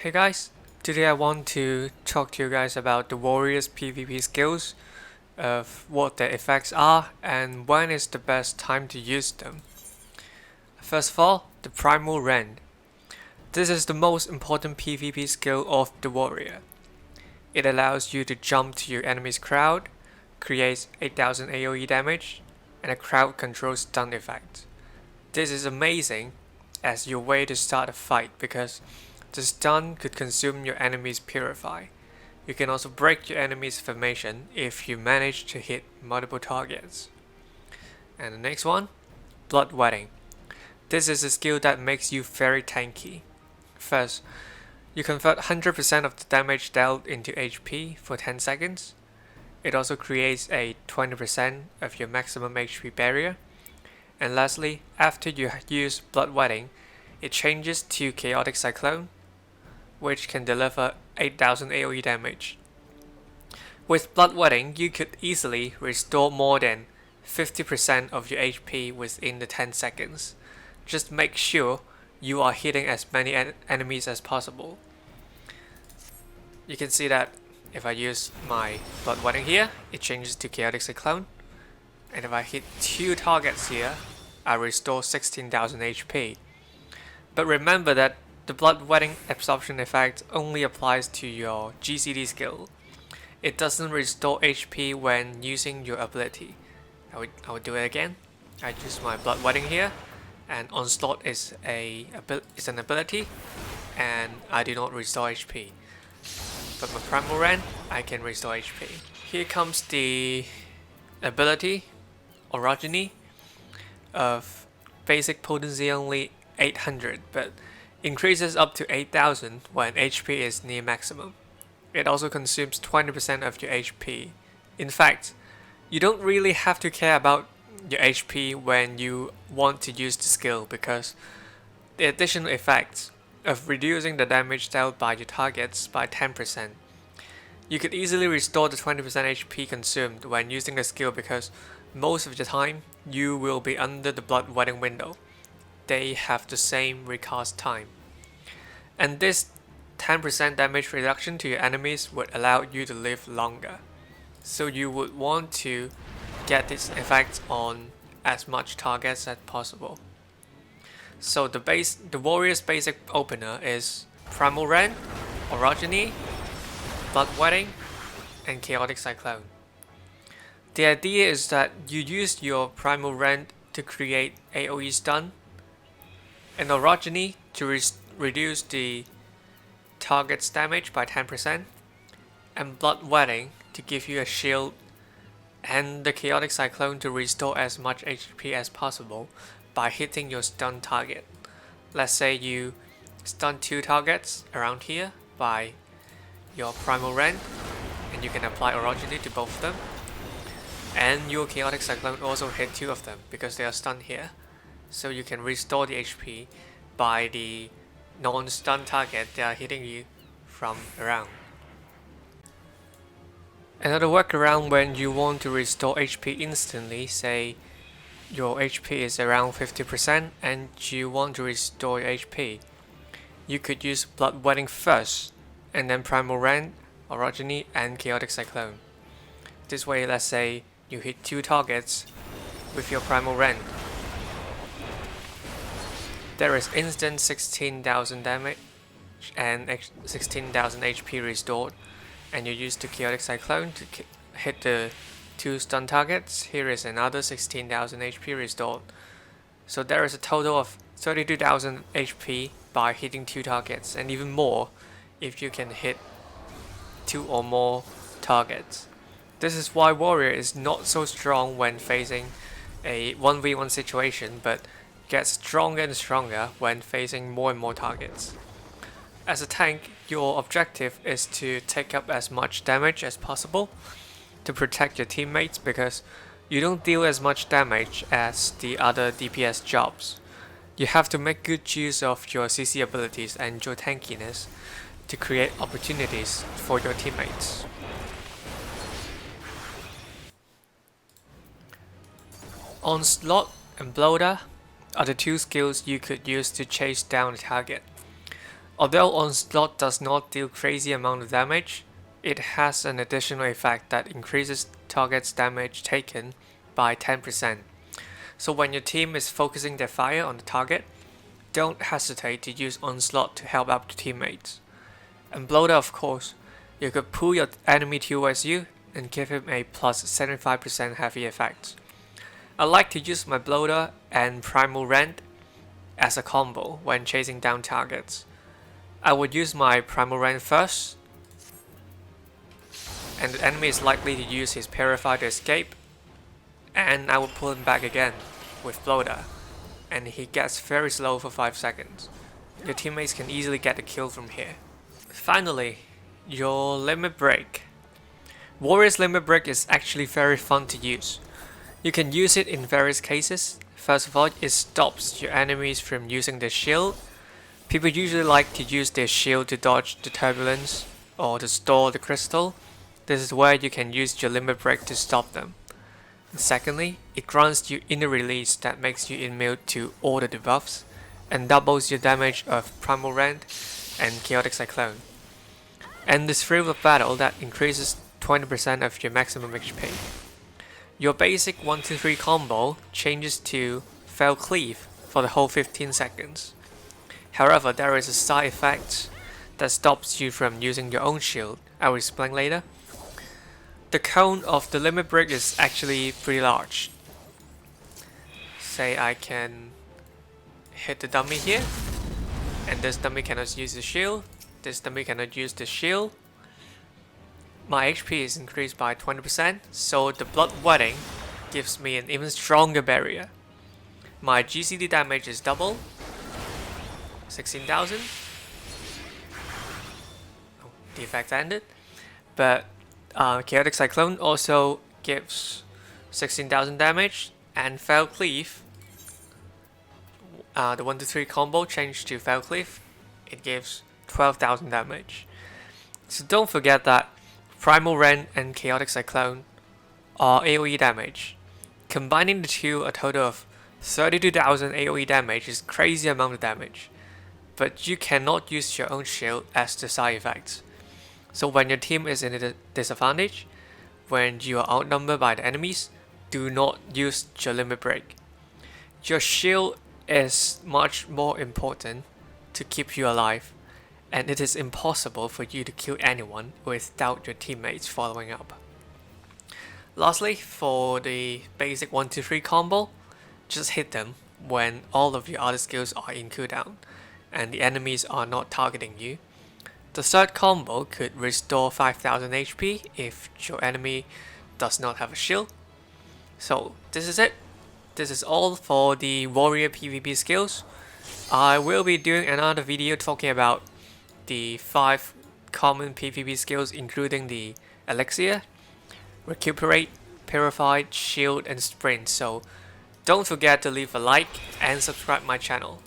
Hey guys, today I want to talk to you guys about the warrior's PvP skills, of what their effects are, and when is the best time to use them. First of all, the Primal Rant. This is the most important PvP skill of the warrior. It allows you to jump to your enemy's crowd, creates 8000 AoE damage, and a crowd control stun effect. This is amazing as your way to start a fight because the stun could consume your enemy's purify. You can also break your enemy's formation if you manage to hit multiple targets. And the next one, Blood Wetting. This is a skill that makes you very tanky. First, you convert 100% of the damage dealt into HP for 10 seconds. It also creates a 20% of your maximum HP barrier. And lastly, after you use Blood Wetting, it changes to Chaotic Cyclone, which can deliver 8000 AoE damage. With Blood Wetting, you could easily restore more than 50% of your HP within the 10 seconds. Just make sure you are hitting as many enemies as possible. You can see that if I use my Blood Wetting here, it changes to Chaotic Cyclone. And if I hit 2 targets here, I restore 16,000 HP. But remember that the Blood Wetting absorption effect only applies to your GCD skill. It doesn't restore HP when using your ability. I would do it again. I use my Blood Wetting here, and Onslaught is an ability, and I do not restore HP. But my Primal Rant, I can restore HP. Here comes the ability, Orogeny, of basic potency only 800, but increases up to 8000 when HP is near maximum. It also consumes 20% of your HP. In fact, you don't really have to care about your HP when you want to use the skill because the additional effects of reducing the damage dealt by your targets by 10%. You could easily restore the 20% HP consumed when using the skill because most of the time you will be under the Blood Wetting window. They have the same recast time. And this 10% damage reduction to your enemies would allow you to live longer. So you would want to get this effect on as much targets as possible. So the warrior's basic opener is Primal Rant, Orogeny, Blood Wetting, and Chaotic Cyclone. The idea is that you use your Primal Rant to create AoE stun, and Orogeny to reduce the target's damage by 10%, and Blood Wetting to give you a shield, and the Chaotic Cyclone to restore as much HP as possible by hitting your stun target. Let's say you stun 2 targets around here by your Primal Rant, and you can apply Orogeny to both of them. And your Chaotic Cyclone also hit 2 of them because they are stunned here. So you can restore the HP by the non-stun target they are hitting you from around. Another workaround when you want to restore HP instantly, say your HP is around 50% and you want to restore your HP, you could use Blood Wetting first, and then Primal Rant, Orogeny, and Chaotic Cyclone. This way, let's say you hit 2 targets with your Primal Rant. There is instant 16,000 damage and 16,000 HP restored, and you use the Chaotic Cyclone to hit the 2 stun targets. Here is another 16,000 HP restored. So there is a total of 32,000 HP by hitting 2 targets, and even more if you can hit 2 or more targets. This is why Warrior is not so strong when facing a 1v1 situation, but gets stronger and stronger when facing more and more targets. As a tank, your objective is to take up as much damage as possible to protect your teammates because you don't deal as much damage as the other DPS jobs. You have to make good use of your CC abilities and your tankiness to create opportunities for your teammates. Onslaught and Bloater are the 2 skills you could use to chase down a target. Although Onslaught does not deal crazy amount of damage, it has an additional effect that increases target's damage taken by 10%. So when your team is focusing their fire on the target, don't hesitate to use Onslaught to help out your teammates. And Bloater, of course, you could pull your enemy towards you and give him a plus 75% heavy effect. I like to use my Bloater and Primal Rant as a combo when chasing down targets. I would use my Primal Rant first, and the enemy is likely to use his Purify to escape, and I will pull him back again with Bloater, and he gets very slow for 5 seconds. Your teammates can easily get the kill from here. Finally, your Limit Break. Warrior's Limit Break is actually very fun to use. You can use it in various cases. First of all, it stops your enemies from using their shield. People usually like to use their shield to dodge the turbulence or to store the crystal. This is where you can use your Limit Break to stop them. And secondly, it grants you Inner Release that makes you immune to all the debuffs and doubles your damage of Primal Rant and Chaotic Cyclone. And the Thrill of Battle that increases 20% of your maximum HP. Your basic 1-2-3 combo changes to Fell Cleave for the whole 15 seconds. However, there is a side effect that stops you from using your own shield. I will explain later. The cone of the Limit Break is actually pretty large. Say I can hit the dummy here, and this dummy cannot use the shield, this dummy cannot use the shield. My HP is increased by 20%, so the blood wetting gives me an even stronger barrier. My GCD damage is double, 16,000. Oh, the effect ended. But Chaotic Cyclone also gives 16,000 damage, and Fell Cleave, the 1-2-3 combo changed to Fell Cleave, it gives 12,000 damage. So don't forget that Primal Rant and Chaotic Cyclone are AoE damage. Combining the two, a total of 32,000 AoE damage is crazy amount of damage. But you cannot use your own shield as the side effect. So when your team is in a disadvantage, when you are outnumbered by the enemies, do not use your Limit Break. Your shield is much more important to keep you alive, and it is impossible for you to kill anyone without your teammates following up. Lastly, for the basic 1-2-3 combo, just hit them when all of your other skills are in cooldown and the enemies are not targeting you. The third combo could restore 5000 HP if your enemy does not have a shield. So this is it. This is all for the warrior PvP skills. I will be doing another video talking about the 5 common PvP skills, including the Elixir, Recuperate, Purified, Shield, and Sprint. So don't forget to leave a like and subscribe my channel.